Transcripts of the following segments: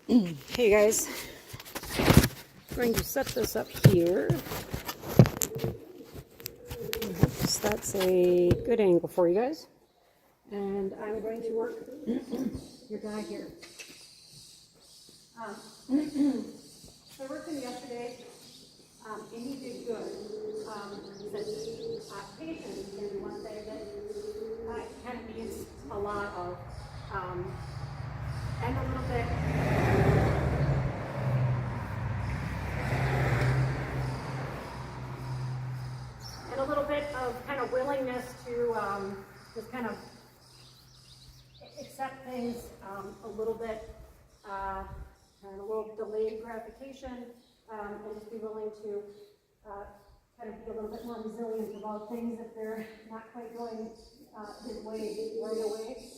Hey guys, I'm going to set this up here. So that's a good angle for you guys. And I'm going to work your guy here. So I worked him yesterday, and he did good. He said patience is one thing that kind of needs a lot of, and a little bit. And a little bit of kind of willingness to just kind of accept things a little bit, and a little delayed gratification, and just be willing to kind of be a little bit more resilient about things if they're not quite going his way right away.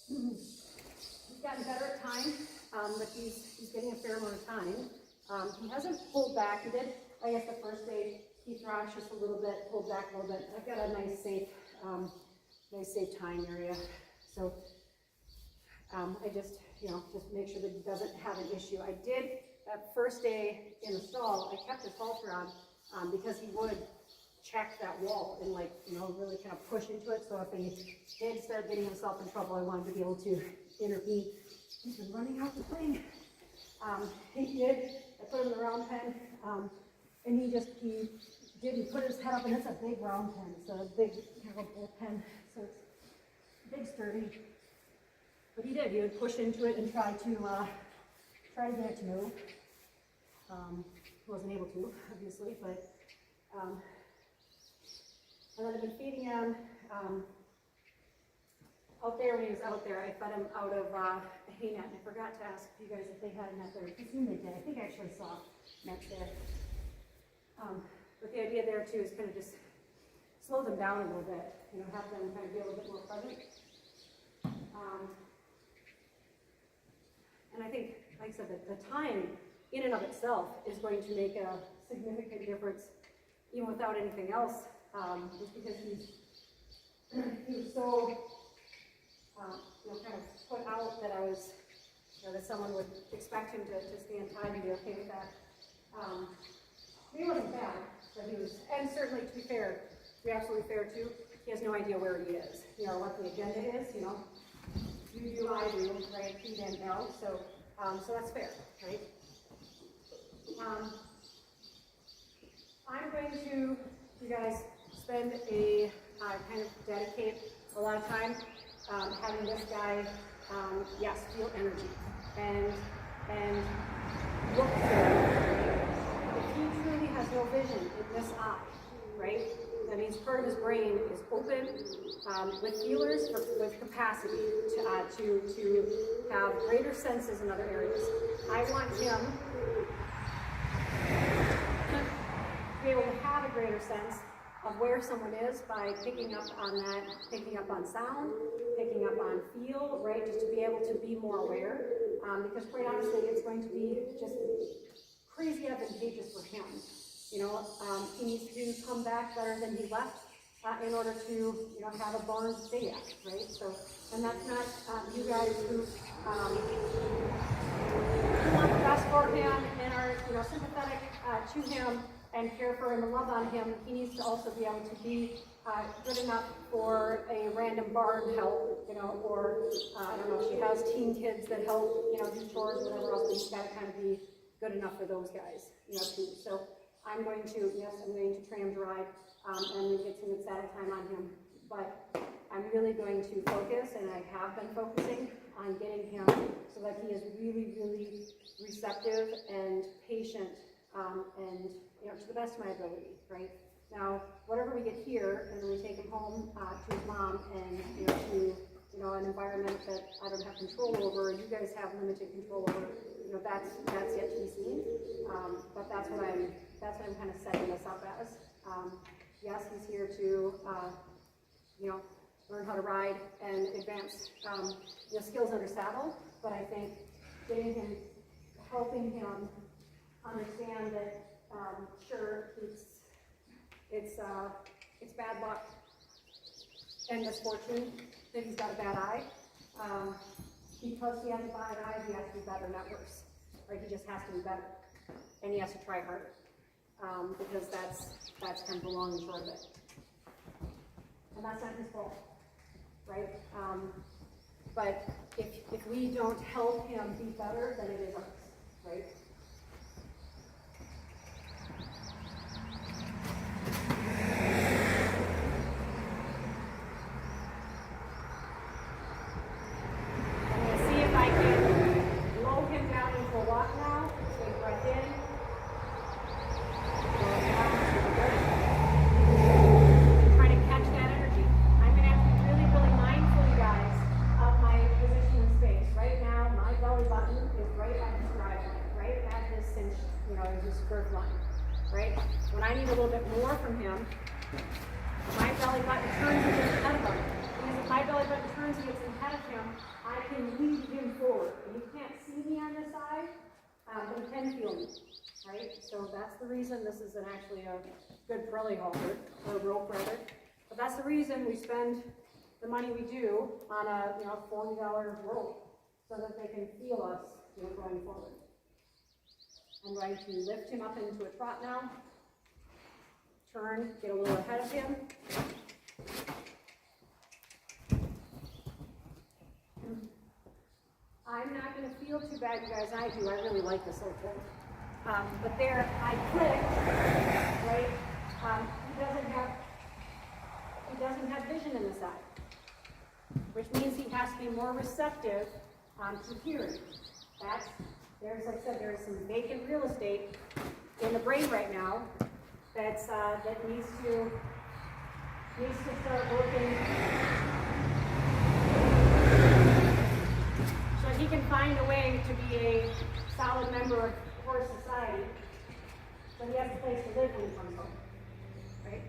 He's gotten better at time, but he's getting a fair amount of time. He hasn't pulled back. He did, I guess, the first day. He thrashed just a little bit, pulled back a little bit. I've got a nice safe time area. So I just make sure that he doesn't have an issue. I did that first day in the stall. I kept his halter on because he would check that wall and really kind of push into it. So if he did start getting himself in trouble, I wanted to be able to intervene. He's been running out the plane. He did. I put him in the round pen. And he put his head up, and it's a big round pen. It's a big kind of a bullpen, so it's big, sturdy. But he would push into it and try to get it to move. He wasn't able to, obviously, but and then I've been feeding him out there. When he was out there, I fed him out of a hay net, and I forgot to ask you guys if they had a net there. I assume they did. I think I actually saw nets there. But the idea there too is kind of just slow them down a little bit, have them kind of be a little bit more present. And I think, like I said, the time in and of itself is going to make a significant difference, even without anything else, just because he was so, kind of put out that I was, that someone would expect him to stand time and be okay with that. He wasn't bad, but he was, and certainly to be fair, to be absolutely fair too, he has no idea where he is, what the agenda is, you do, I do, right, he didn't know, so that's fair, right? I'm going to, you guys, spend kind of dedicate a lot of time having this guy, yes, feel energy, and look for it. If he truly has no vision in this eye, right? That means part of his brain is open with feelers, with capacity to have greater senses in other areas. I want him to be able to have a greater sense of where someone is by picking up on that, picking up on sound, picking up on feel, right? Just to be able to be more aware. Because quite honestly, it's going to be just crazy advantageous for him. He needs to come back better than he left in order to, have a barn to stay at, right? So, and that's not you guys who want the best for him and are, sympathetic to him and care for him and love on him. He needs to also be able to be good enough for a random barn help, or I don't know if she has teen kids that help, do chores or whatever else, but he's got to kind of be good enough for those guys, too. So I'm going to tram dry and get some good saddle time on him, but I'm really going to focus, and I have been focusing on getting him so that he is really, really receptive and patient, and to the best of my ability, right? Now, whatever we get here, and then we take him home to his mom and to an environment that I don't have control over, you guys have limited control over. That's yet to be seen. But that's what I'm kind of setting this up as. Yes, he's here to learn how to ride and advance skills under saddle. But I think helping him understand that sure, it's bad luck and misfortune that he's got a bad eye. because he has a bad eye, he has to be better, not worse. Right? He just has to be better. And he has to try harder. Because that's kind of the long and short of it. And that's not his fault. Right? But if we don't help him be better, then it is ours. Right? Right? When I need a little bit more from him, my belly button turns and gets ahead of him. Because if my belly button turns and gets ahead of him, I can lead him forward. And you can't see me on this side, but you can feel me. Right? So that's the reason this is actually a good Pirelli halter, or rope rather. But that's the reason we spend the money we do on a $40 rope, so that they can feel us going forward. I'm going to lift him up into a trot now. Turn, get a little ahead of him. I'm not going to feel too bad, you guys. I do. I really like this little thing. But there, I clicked, right? He doesn't have vision in this eye, which means he has to be more receptive to hearing. Like I said, there's some vacant real estate in the brain right now that needs to start working so he can find a way to be a solid member of horse society. So he has a place to live when he comes home, right?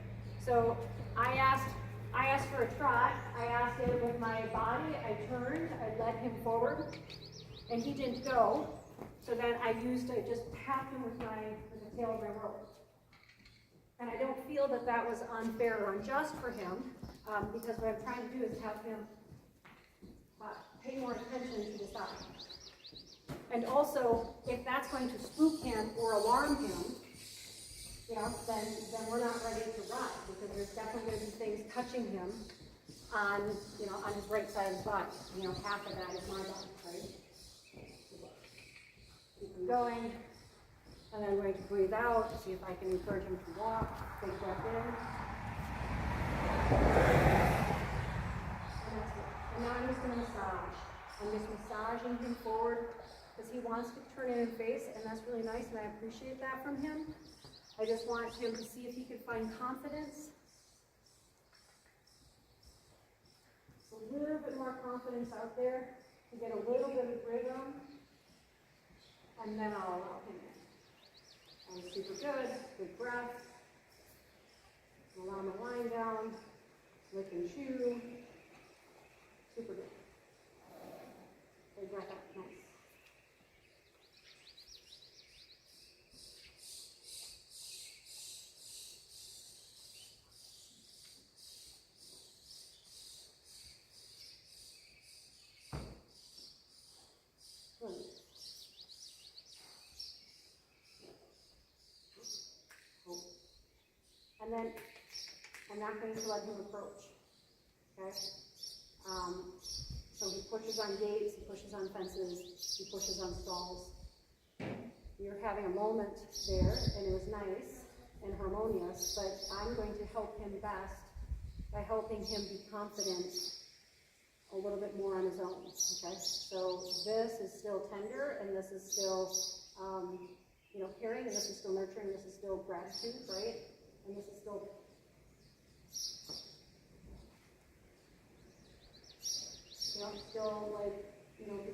So I asked for a trot. I asked it with my body. I turned. I led him forward, and he didn't go. So then I just tapped him with the tail of my rope. And I don't feel that was unfair or unjust for him, because what I'm trying to do is have him pay more attention to the side. And also, if that's going to spook him or alarm him, then we're not ready to ride, because there's definitely going to be things touching him on his right side of his body. Half of that is my body, right? Keep him going, and then I'm going to breathe out, see if I can encourage him to walk. Big breath in. And that's it. And now I'm just going to massage. I'm just massaging him forward because he wants to turn in and face, and that's really nice, and I appreciate that from him. I just want him to see if he can find confidence. A little bit more confidence out there to get a little bit of rhythm, and then I'll allow him in. And super good. Good breath. Allow him to wind down. Lick and chew. Super good. Big breath out. Nice. And then I'm not going to let him approach. Okay? So he pushes on gates, he pushes on fences, he pushes on stalls. You're having a moment there, and it was nice and harmonious, but I'm going to help him best by helping him be confident a little bit more on his own. Okay? So this is still tender, and this is still caring, and this is still nurturing, this is still gratitude, right? And this is still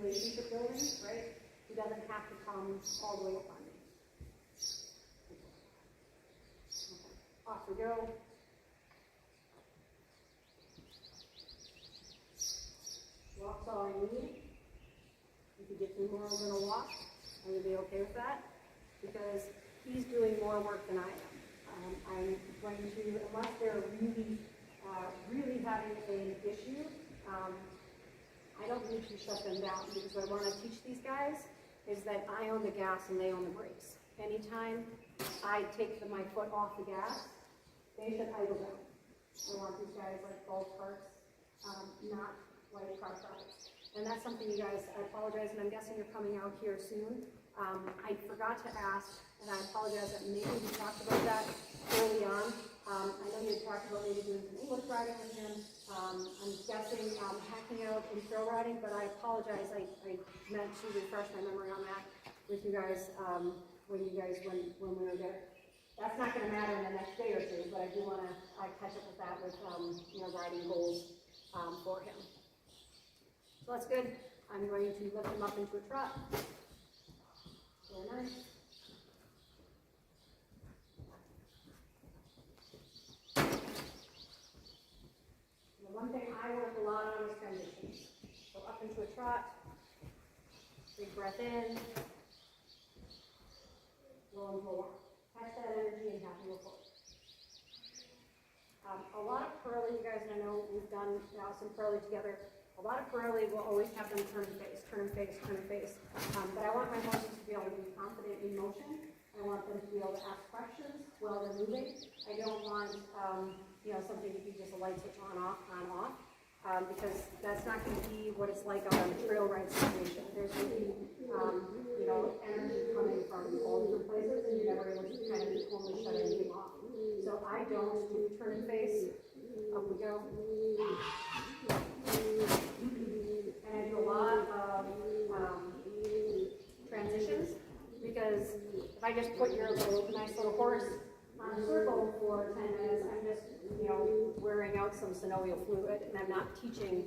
relationship building, right? He doesn't have to come all the way up on me. Okay. Off we go. Walk's all I need. If you get me more than a walk, I'm going to be okay with that, because he's doing more work than I am. I'm going to, unless they're really having an issue, I don't need to shut them down, because what I want to teach these guys is that I own the gas and they own the brakes. Anytime I take my foot off the gas, they should idle down. I want these guys like golf carts, not like car traffic. And that's something you guys, I apologize, and I'm guessing you're coming out here soon. I forgot to ask, and I apologize that maybe we talked about that early on. I know you had talked about maybe doing some English riding with him. I'm guessing hacking out and trail riding, but I apologize. I meant to refresh my memory on that with you guys when we were there. That's not going to matter in the next day or two, but I do want to catch up with that with riding goals for him. So that's good. I'm going to lift him up into a trot. Very nice. The one thing I work a lot on is transitions. So up into a trot, big breath in, low and pull up. Catch that energy and have him go forward. A lot of Curly, you guys, and I know we've done now some Curly together. A lot of Curly will always have them turn and face, turn and face, turn and face. But I want my horses to be able to be confident in motion. I want them to be able to ask questions while they're moving. I don't want, something to be just a light switch on, off, because that's not going to be what it's like on a trail ride situation. There's going to be, energy coming from all different places, and you're never able to kind of totally shut anything off. So I don't do turn and face. Up we go. And I do a lot of transitions, because if I just put your nice little horse on a circle for 10 minutes, I'm just, wearing out some synovial fluid, and I'm not teaching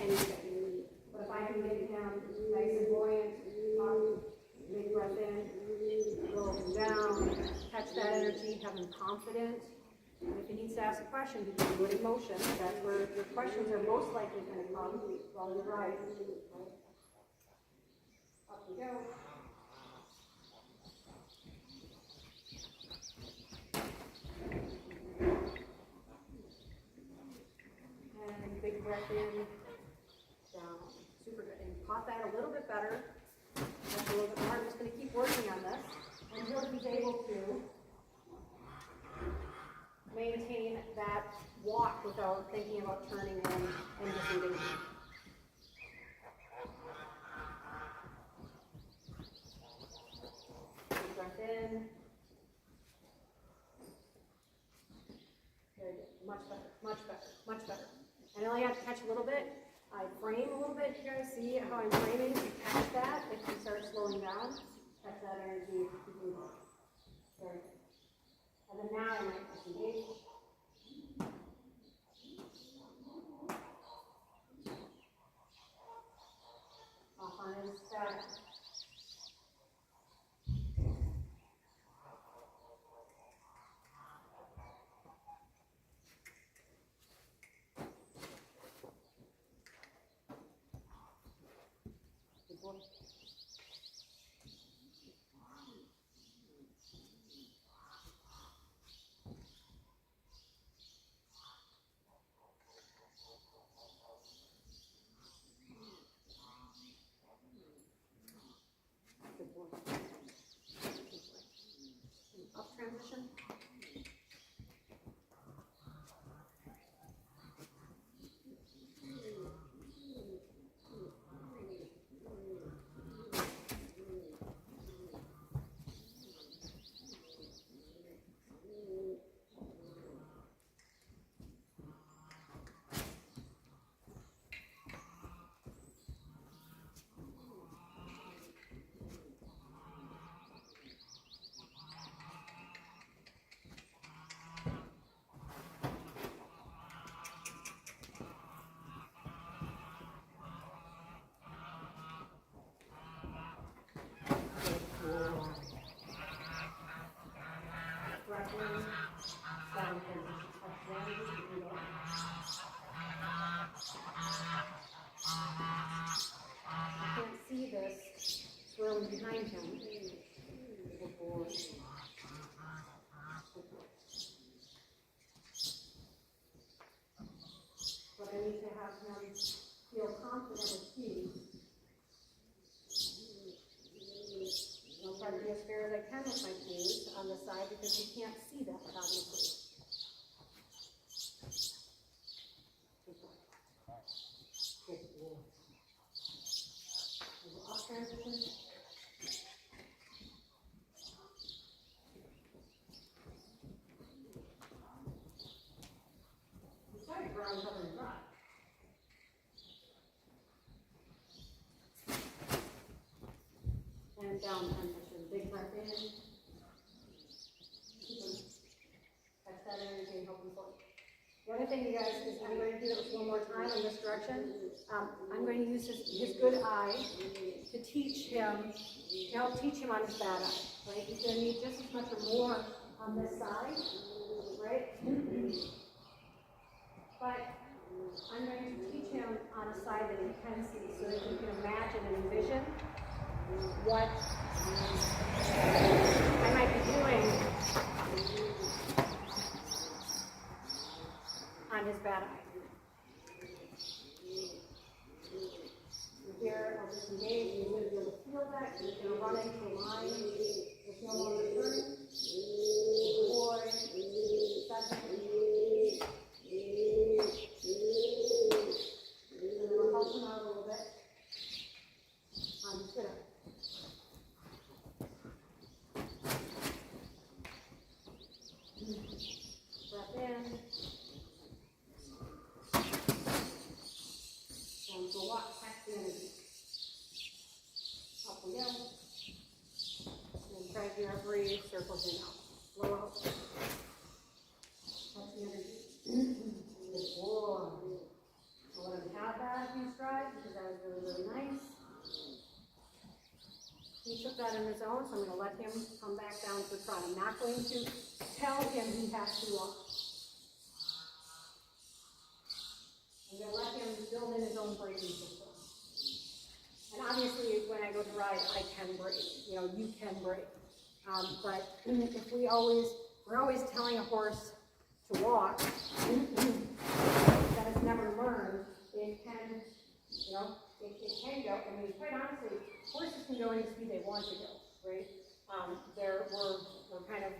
anything. But if I can get him nice and buoyant, big breath in, go up and down, catch that energy, have him confident. And if he needs to ask a question, he can do it in motion. That's where your questions are most likely going to come while you're riding. Up we go. And big breath in, down. Super good. And pop that a little bit better. That's a little bit more. I'm just going to keep working on this until he's able to maintain that walk without thinking about turning in and just leaving. Deep breath in. Very good. Much better, much better, much better. And I only have to catch a little bit. I frame a little bit. You guys see how I'm framing? You catch that. If you start slowing down, catch that energy. Very good. And then now I might disengage. Off on his step. Good boy. Up transition. See this swirling behind him. But I need to have him feel confident be as fair as I can with my cues on the side because you can't see that, obviously. Good boy. Little off transition. You started ground cover and dry. And down transition. Big breath in. Catch that energy and help them forward. The other thing, you guys, is I'm going to do this one more time in this direction. I'm going to use his good eye to teach him, to help teach him on his bad eye, right? He's going to need just as much or more on this side, right? But I'm going to teach him on a side that he can see so that he can imagine and envision what I might be doing on his bad eye. Here, I'll disengage. He's going to be able to feel that. He's going to run into a line. There's no longer turn. 4, 7, 8. And then we'll help him out a little bit. I'm just going to. Breath in. And go walk back the energy. Up we go. And try to do our breathe, circles in out. Blow out. That's the energy. Good boy. I'll let him have that a few strides because that was really, really nice. He took that on his own, so I'm going to let him come back down to the trot. I'm not going to tell him he has to walk. I'm going to let him build in his own braking system. And obviously, when I go to ride, I can brake. You know, you can brake. But if we're always telling a horse to walk that has never learned, it can, you know, it can go. I mean, quite honestly, horses can go any speed they want to go, right? We're kind of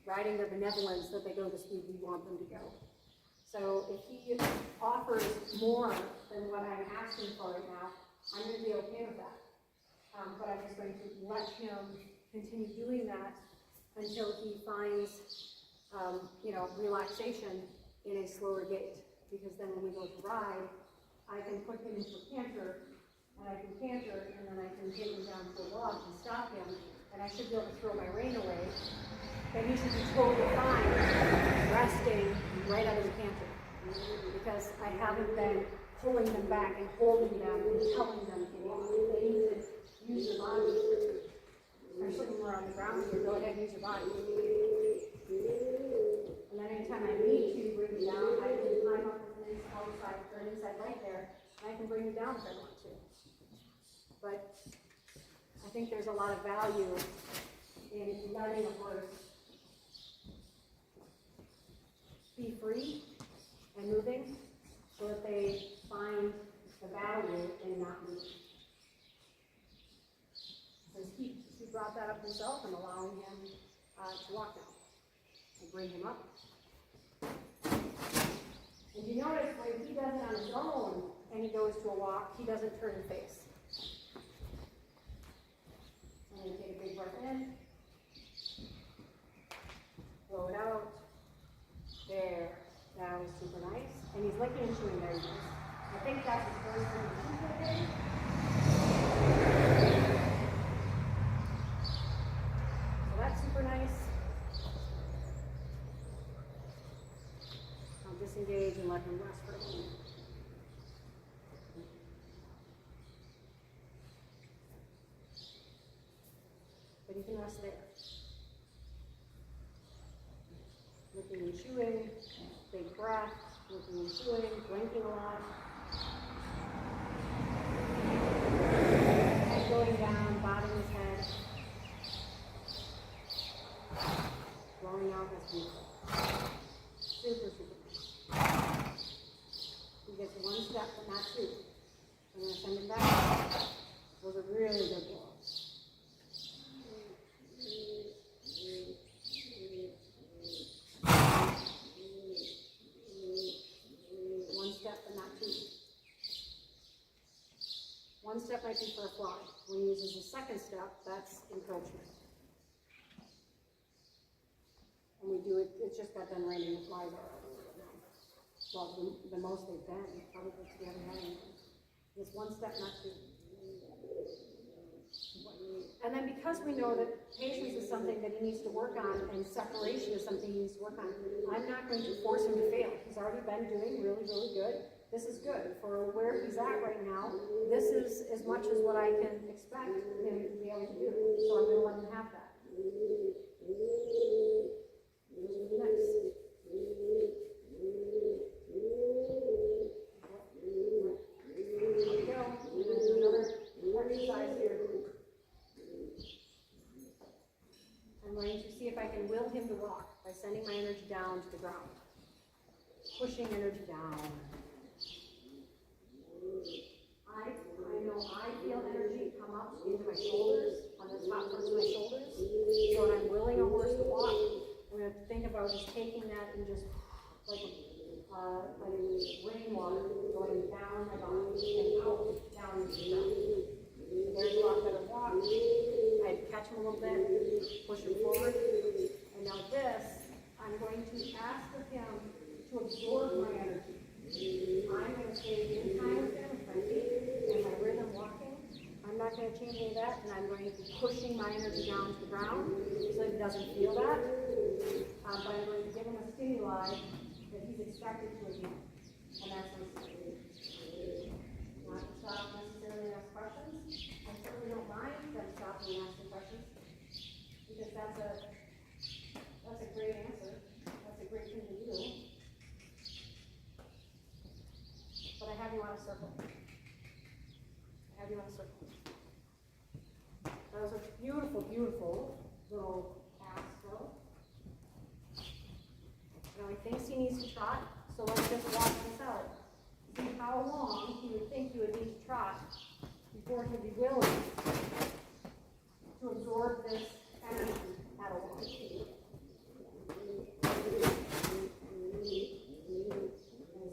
riding their benevolence that they go the speed we want them to go. So if he offers more than what I'm asking for right now, I'm going to be okay with that. But I'm just going to let him continue doing that until he finds, relaxation in a slower gait. Because then when we go to ride, I can put him into a canter, and I can canter, and then I can take him down to a walk and stop him, and I should be able to throw my rein away. Then he should be totally fine, resting right out of the canter. Because I haven't been pulling them back and holding them and telling them to walk. They need to use their body. Especially when we're on the ground here, go ahead and use your body. And then anytime I need to bring you down, I can climb up an outside or an inside leg there, and I can bring you down if I want to. But I think there's a lot of value in letting a horse be free and moving so that they find the value in not moving. Because he brought that up himself and allowing him to walk now. And bring him up. And you notice when he does it on his own and he goes to a walk, he doesn't turn and face. I'm going to take a big breath in. Blow it out. There. That was super nice. And he's licking and chewing there. I think that's his first thing. So that's super nice. I'll disengage and let him rest for a moment. But you can rest there. Licking and chewing, big breath, licking and chewing, blinking a lot. Head going down, bobbing his head. Blowing out his beautiful. Super, super nice. He gets one step, but not two. I'm going to send him back. Those are really good blows. fly. When he uses the second step, that's encroachment. And we do it, it's just got done raining the flies already. Well, the most they've been, probably we haven't had anything. It's one step, not two. And then because we know that patience is something that he needs to work on and separation is something he needs to work on, I'm not going to force him to fail. He's already been doing really, really good. This is good. For where he's at right now, this is as much as what I can expect him to be able to do. So I'm going to let him have that. Next. There we go. And then another exercise here. I'm going to see if I can will him to walk by sending my energy down to the ground. Pushing energy down. I know I feel energy come up into my shoulders, on the top parts of my shoulders. So when I'm willing a horse to walk, I'm going to think about just taking that and just like rainwater going down my body and out, down into the ground. There's a lot better walk. I catch him a little bit, push him forward. And now this, I'm going to ask of him to absorb my energy. I'm going to stay in time with him, with my feet, and my rhythm walking. I'm not going to change any of that, and I'm going to be pushing my energy down to the ground so that he doesn't feel that. But I'm going to give him a stimuli that he's expected to again. And that's my stimuli. Not to stop necessarily and ask questions. I certainly don't mind them stopping and asking questions, because that's a great answer. That's a great thing to do. But I have you on a circle. I have you on a circle. That was a beautiful, beautiful little pass throw. Now he thinks he needs to trot, so let's just watch this out. See how long he would think he would need to trot before he'd be willing to absorb this energy at a walk. It's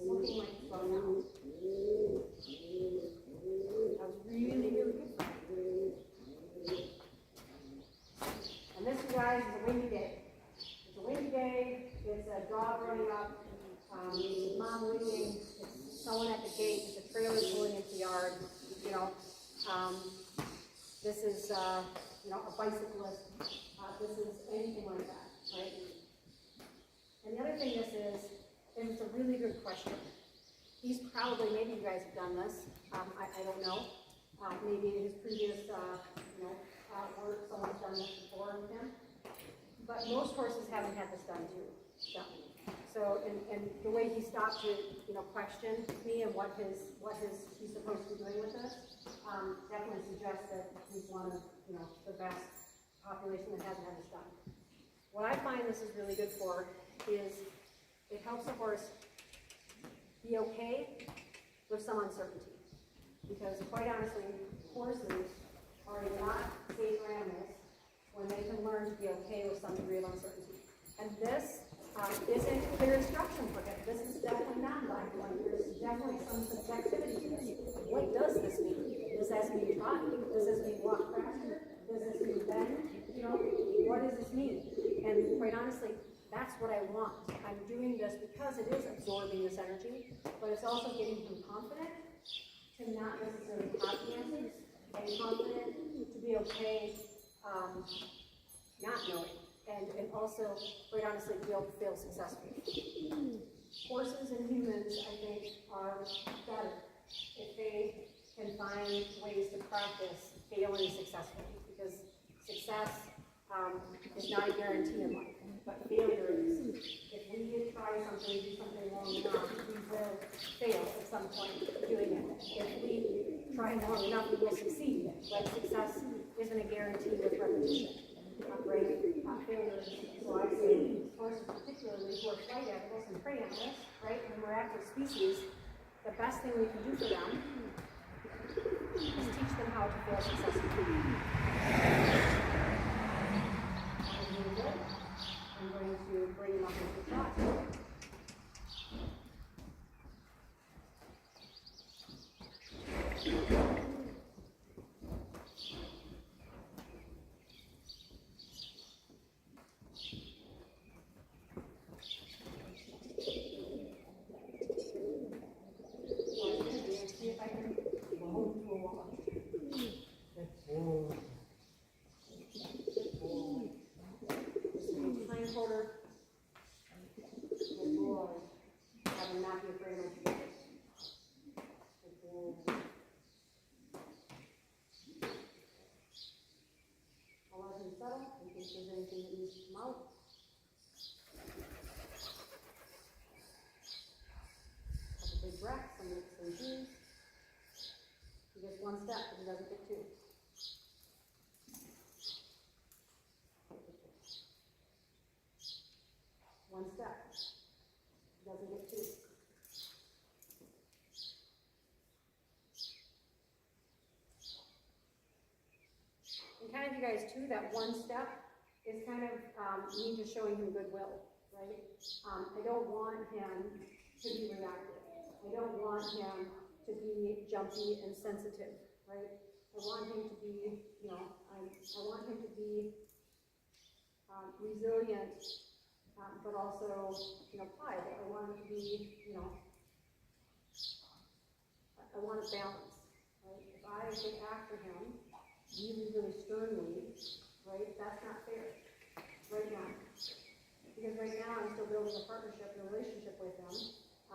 looking like it's going out. That was really, really good. And this, you guys, is a windy day. It's a windy day. It's a dog running up. It's mom leading. It's someone at the gate. It's a trailer pulling into the yard. You know, this is a bicyclist. This is anything like that, right? And the other thing this is it's a really good question. He's probably, maybe you guys have done this. I don't know. Maybe in his previous, work, someone's done this before with him. But most horses haven't had this done too. So, and the way he stopped to, question me and what he's supposed to be doing with this, definitely suggests that he's one of, the best population that hasn't had this done. What I find this is really good for is it helps the horse be okay with some uncertainty. Because quite honestly, horses are a lot safer animals when they can learn to be okay with some degree of uncertainty. And this isn't clear instruction for him. This is definitely not black and white. There's definitely some subjectivity to this. What does this mean? Does this mean trot? Does this mean walk faster? Does this mean bend? What does this mean? And quite honestly, that's what I want. I'm doing this because it is absorbing this energy, but it's also getting him confident to not necessarily copy answers, and confident to be okay not knowing, and also, quite honestly, to be able to fail successfully. Horses and humans, I think, are better if they can find ways to practice failing successfully, because success is not a guarantee in life, but failure is. If we try something, do something long enough, we will fail at some point doing it. If we try long enough, we will succeed. But success isn't a guarantee with repetition. Right? Failure is. So I say horses, particularly who are flight animals and prey animals, right? When we're active species, the best thing we can do for them is teach them how to fail successfully. Really good. I'm going to bring him up into the trot. settle in case there's anything that needs to come out. Couple big breaths, some of the same things. He gets one step, but he doesn't get two. One step. He doesn't get two. And kind of, you guys, too, that one step is kind of me just showing him goodwill, right? I don't want him to be reactive. I don't want him to be jumpy and sensitive, right? I want him to be, you know, I want him to be resilient, but also, you know, pliable. I want him to be, you know, I want a balance, right? If I get after him really, really sternly, right, that's not fair right now. Because right now I'm still building a partnership and a relationship with him.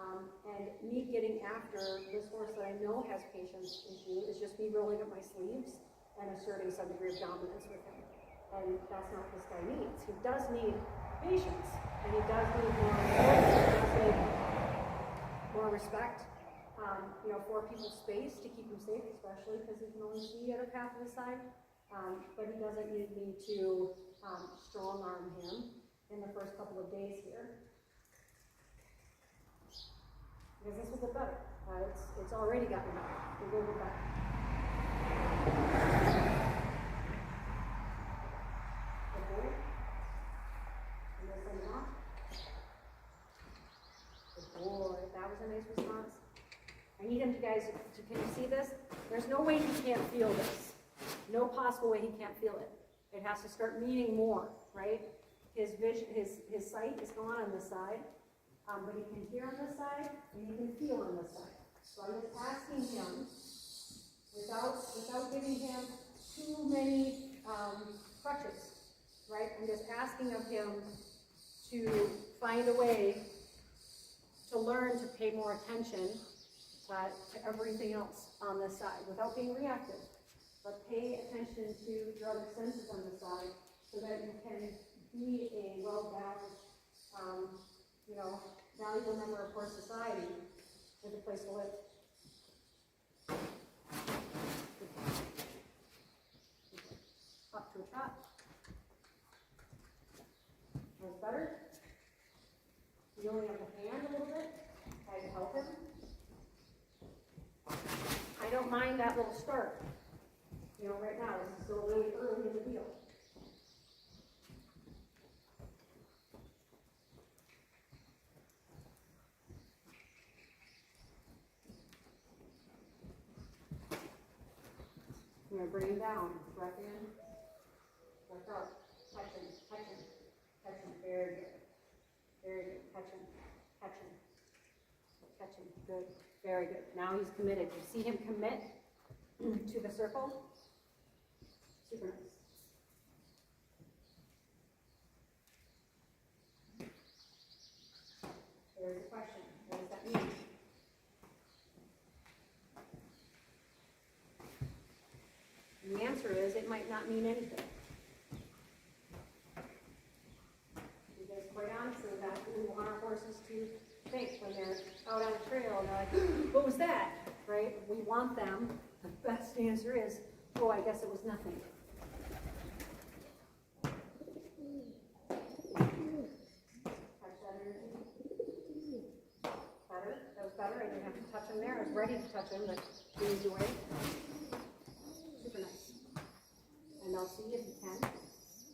And me getting after this horse that I know has patience issue is just me rolling up my sleeves and asserting some degree of dominance with him. And that's not what this guy needs. He does need patience, and he does need more respect, you know, for people's space to keep him safe, especially because he can only see the other half of the side. But he doesn't need me to strong arm him in the first couple of days here. Because this will get better. It's already gotten better. It will get better. Good boy. And this one off. Good boy. That was a nice response. I need him to, guys, can you see this? There's no way he can't feel this. No possible way he can't feel it. It has to start meaning more, right? His vision, his sight is gone on this side. But he can hear on this side, and he can feel on this side. So I'm just asking him, without giving him too many crutches, right? I'm just asking of him to find a way to learn to pay more attention to everything else on this side, without being reactive. But pay attention to your other senses on the side, so that you can be a well-balanced, you know, valuable member of horse society with a place to live. Up to a trot. That's better. You only have the hand a little bit. Try to help him. I don't mind that little start. You know, right now, this is still really early in the deal. I'm going to bring him down. Breath in. Breath out. Touch him. Touch him. Touch him. Very good. Very good. Touch him. Touch him. Touch him. Good. Very good. Now he's committed. You see him commit to the circle? Super nice. There's a question. What does that mean? And the answer is, it might not mean anything. Because quite honestly, that's what we want our horses to think when they're out on a trail and they're like, what was that? Right? We want them, the best answer is, oh, I guess it was nothing. Touch that energy. Better. That was better. I didn't have to touch him there. I was ready to touch him, but he moved away. Super nice. And I'll see if you can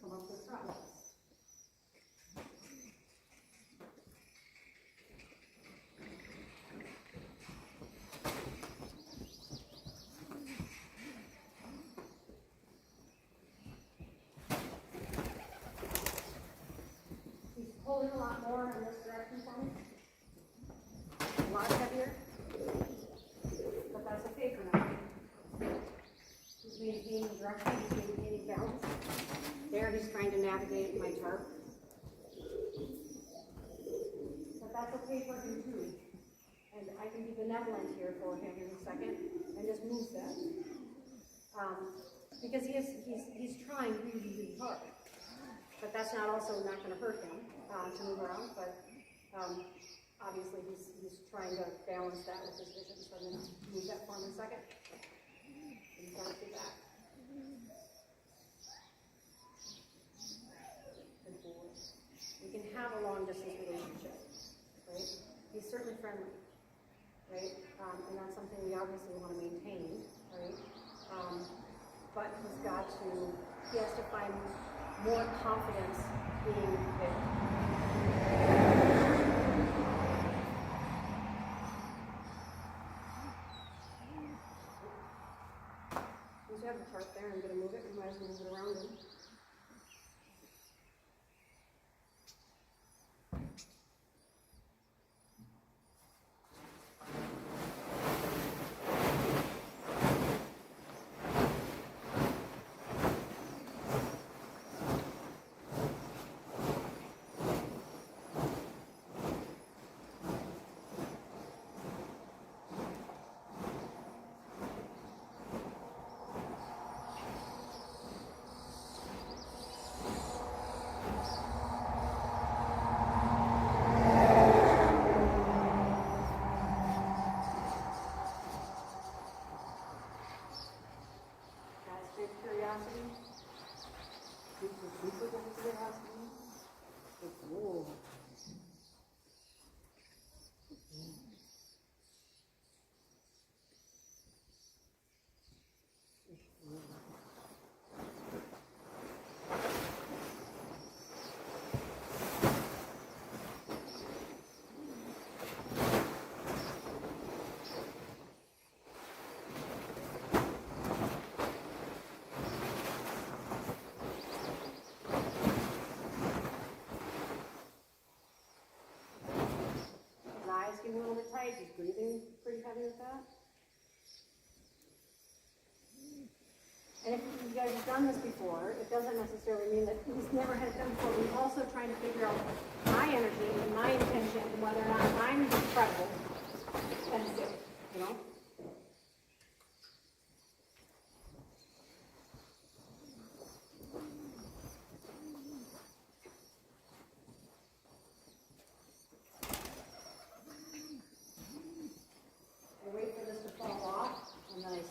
come up with a trot. He's pulling a lot more in this direction for me. A lot heavier. But that's okay for now. He's maintaining direction, he's maintaining balance. There he's trying to navigate my tarp. But that's okay for him too. And I can be benevolent here for him in a second and just move that. because he's trying really, really hard. But that's not gonna hurt him, to move around, but, obviously he's trying to balance that with his vision, so I'm gonna move that for him in a second. And down to that. Good boy. We can have a long distance relationship, right? He's certainly friendly, right? And that's something we obviously want to maintain, right? But he has to find more confidence being there. Since you have the chart there, I'm going to move it. We might as well move it around him. A little bit tight. He's breathing pretty heavy with that. And if you guys have done this before, it doesn't necessarily mean that he's never had it done before. We're also trying to figure out my energy and my intention and whether or not I'm credible and safe, you know?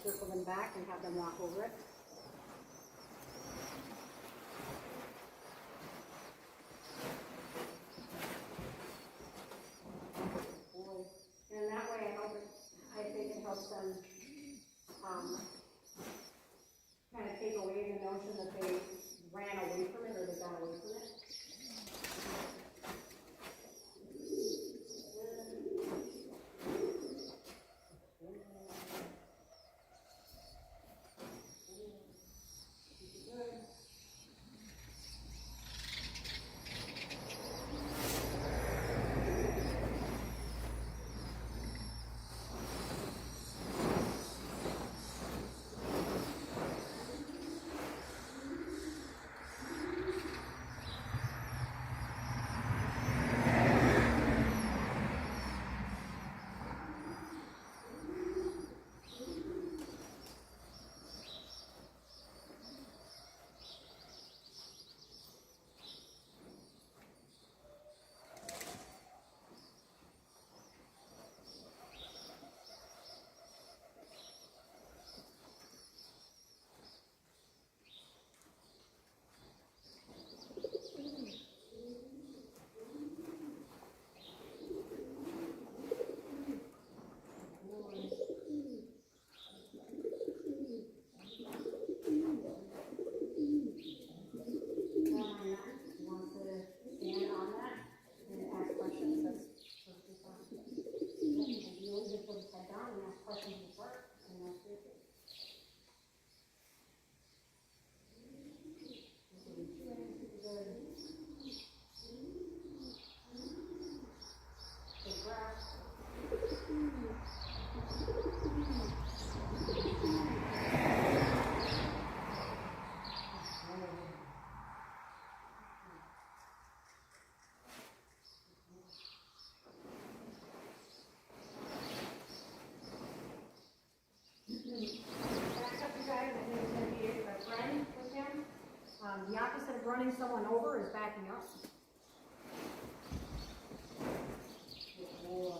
Circle them back and have them walk over it. And that way I think it helps them kind of take away the notion that they ran away from it or they got away from it. The opposite of running someone over is backing up. Good boy.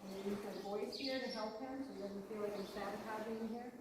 And use my voice here to help him so he doesn't feel like I'm sabotaging him here.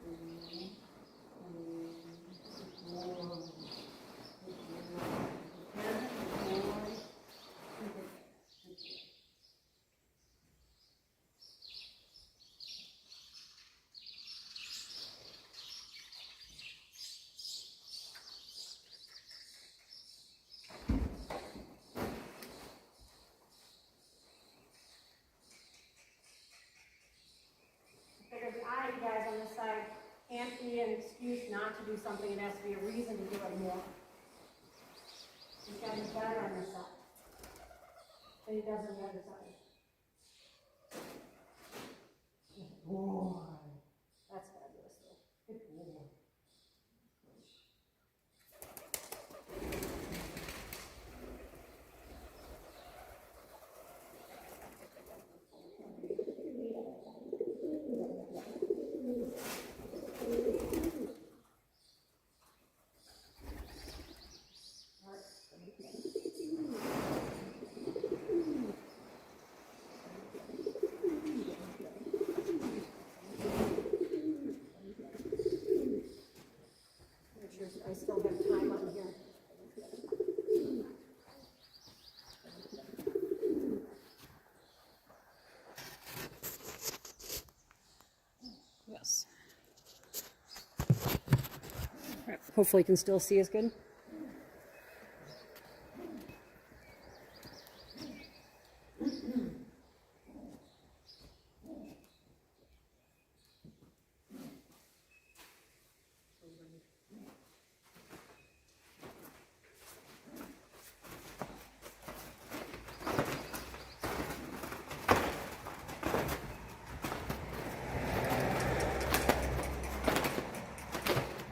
The eye, you guys, on this side can't be an excuse not to do something. It has to be a reason to do it more. He's got to be better on this side than he does on the other side. Good boy. That's fabulous, though. Good boy. I still have time on here. Yes. Right. Hopefully you can still see us good.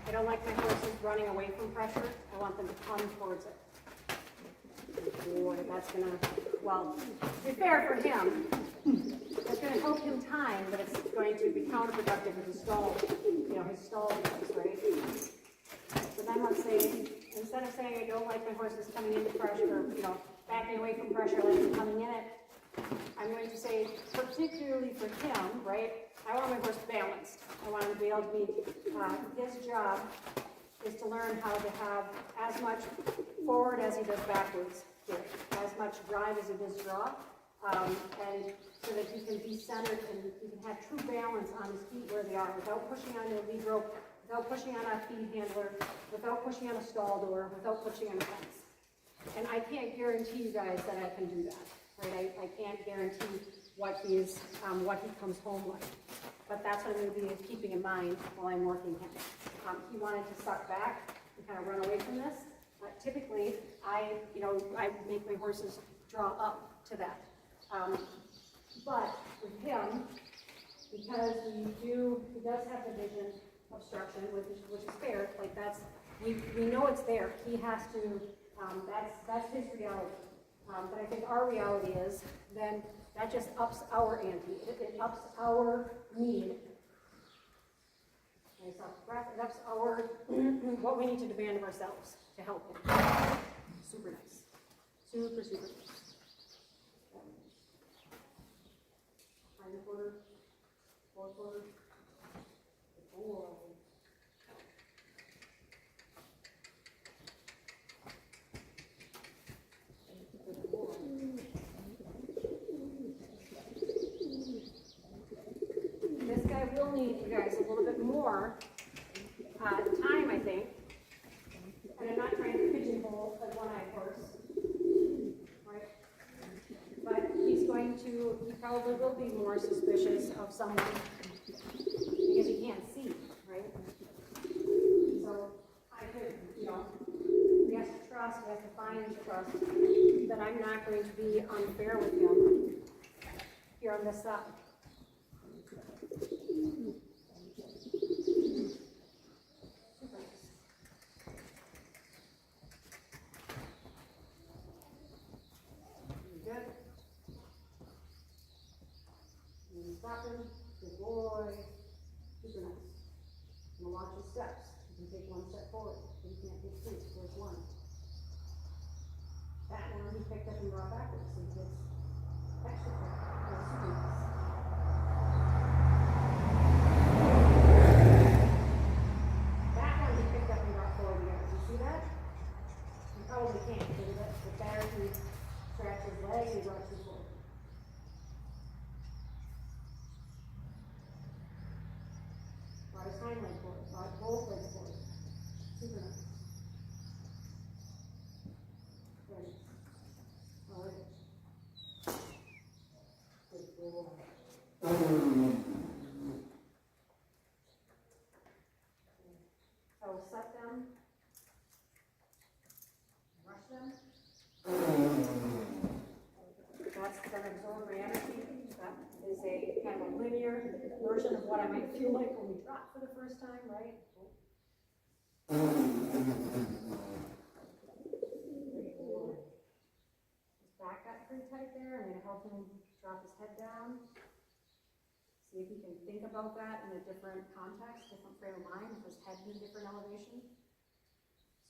I don't like my horses running away from pressure. I want them to come towards it. Boy, that's gonna, well, to be fair for him, it's gonna help him time, but it's going to be counterproductive with his stall, his stall moves, right? So then let's say, instead of saying I don't like my horses coming into pressure, backing away from pressure, I like them coming in it, I'm going to say, particularly for him, right, I want my horse balanced. I want him to be able to be, his job is to learn how to have as much forward as he does backwards here, as much drive as he does draw, and so that he can be centered and he can have true balance on his feet where they are, without pushing on a lead rope, without pushing on a feed handler, without pushing on a stall door, without pushing on a fence. And I can't guarantee you guys that I can do that, right? I can't guarantee what he comes home like. But that's what I'm going to be keeping in mind while I'm working him. He wanted to suck back and kind of run away from this. Typically, I make my horses draw up to that. But with him, because he does have the vision obstruction, which is fair. Like we know it's there. He has to. That's his reality. But I think our reality is then that just ups our ante. It ups our need. Nice breath. It ups our what we need to demand of ourselves to help him. Super nice. Super nice. Hind quarter, fourth quarter, four. This guy will need, you guys, a little bit more time, I think. And I'm not trying to pigeonhole a one-eyed horse, right? But he probably will be more suspicious of someone because he can't see, right? So I could, he has to trust, he has to find trust that I'm not going to be unfair with him here on this side. Good. Stop him. Good boy. Super nice. I'm going to watch his steps. You can take one step forward. You can't take two. There's one. picked up and brought backwards since it's extra quick. Super nice. That one he picked up and brought forward again. Did you see that? You probably can't because the bear can scratch his leg and brought too forward. Brought his hind leg forward. Brought both legs forward. Super nice. Ready. All right. Good boy. So set them. Rush them. That's going to absorb my energy. That is a kind of a linear version of what I might feel like when we drop for the first time, right? His back got pretty tight there. I'm going to help him drop his head down. See if he can think about that in a different context, different frame of mind, if his head in a different elevation.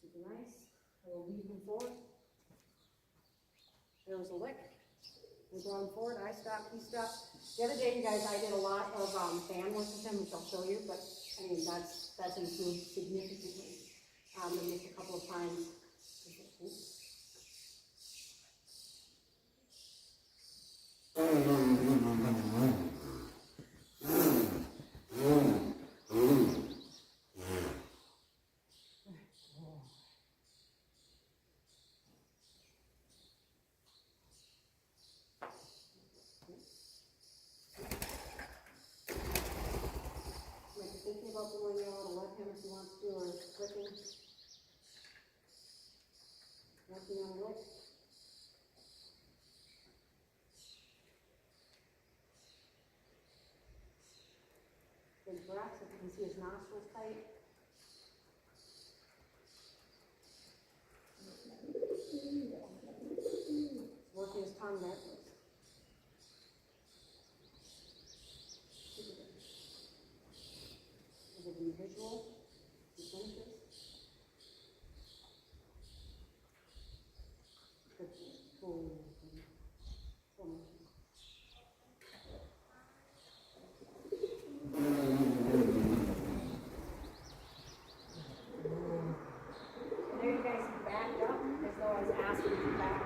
Super nice. I will lead him forward. There was a lick. We brought him forward. I stopped. He stopped. The other day, you guys, I did a lot of fan work with him, which I'll show you. But I mean, that's improved significantly. Just a couple of times. Thinking about the way you want to let him if he wants to, or clicking. Working on lick. Big breaths, if you can see his nostrils tight. Working his tongue backwards. Visual, he finishes. Good. Full motion. There you guys backed up as though I was asking you back.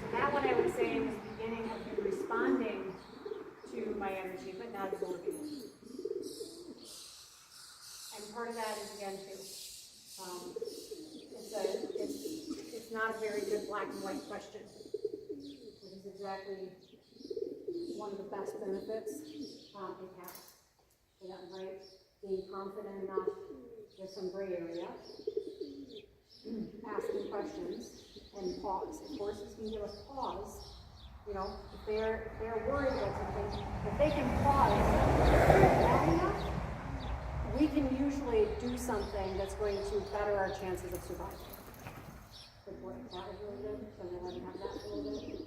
So that one I would say was the beginning of you responding to my energy, but not absorbing it. And part of that is again too. It's not a very good black and white question. It is exactly one of the best benefits it has. So that right, being confident enough, there's some gray area, asking questions, and pause. If horses can give us pause, you know, if they're worried about something, if they can pause long enough, we can usually do something that's going to better our chances of survival. Good boy. That was really good. So I'm going to let him have that for a little bit.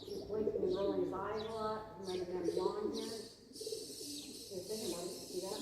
He's blinking and rolling his eyes a lot. He might have been yawn here. You're thinking about it. See that?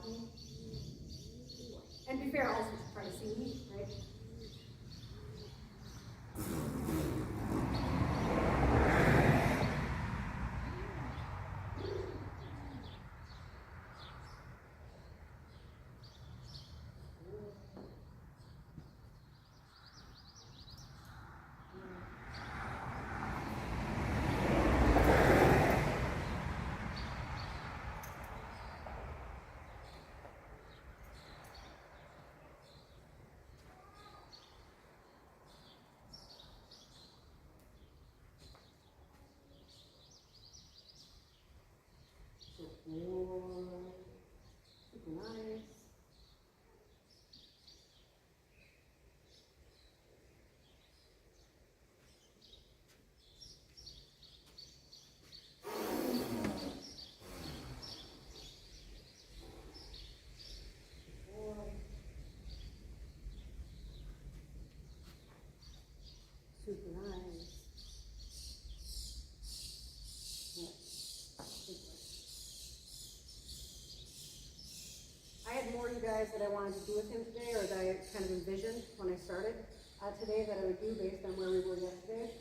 walking. And be fair, also to try to see me, right? Super nice. Super nice. I had more, you guys, that I wanted to do with him today, or that I kind of envisioned when I started today that I would do based on where we were yesterday.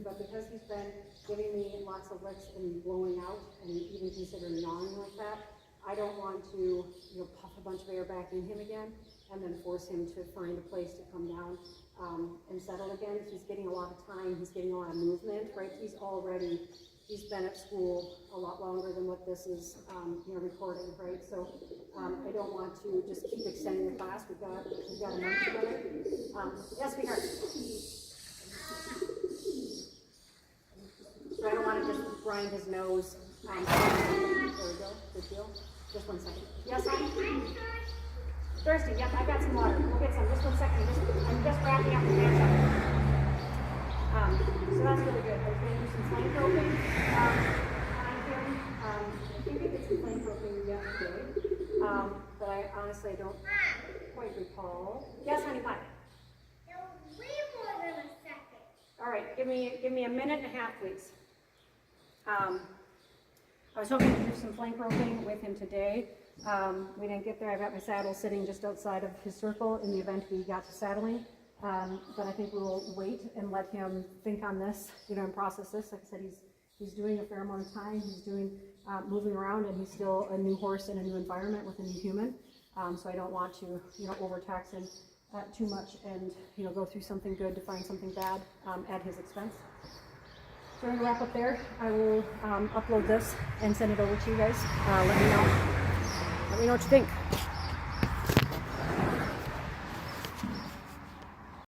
But because he's been giving me lots of licks and blowing out, and even considering gnawing like that, I don't want to, puff a bunch of air back in him again, and then force him to find a place to come down and settle again. He's getting a lot of time. He's getting a lot of movement, right? He's been at school a lot longer than what this is, recording, right? So I don't want to just keep extending the class. We've got a month together. Yes, sweetheart. So I don't want to just grind his nose. There we go. Good deal. Just 1 second. Yes, honey? Thirsty? Yep, I got some water. We'll get some. Just 1 second. I'm just wrapping up the matchup. So that's really good. I was going to do some flame probing on him. I think I did some flame probing yesterday, but I honestly don't quite recall. Yes, honey, what? It'll be more than a second. All right, give me a minute and a half, please. I was hoping to do some flame probing with him today. We didn't get there. I've got my saddle sitting just outside of his circle in the event we got to saddling. But I think we will wait and let him think on this, and process this. Like I said, he's doing a fair amount of time. He's doing moving around, and he's still a new horse in a new environment with a new human. So I don't want to, overtax him too much and, go through something good to find something bad at his expense. So we're gonna wrap up there. I will upload this and send it over to you guys. Let me know what you think.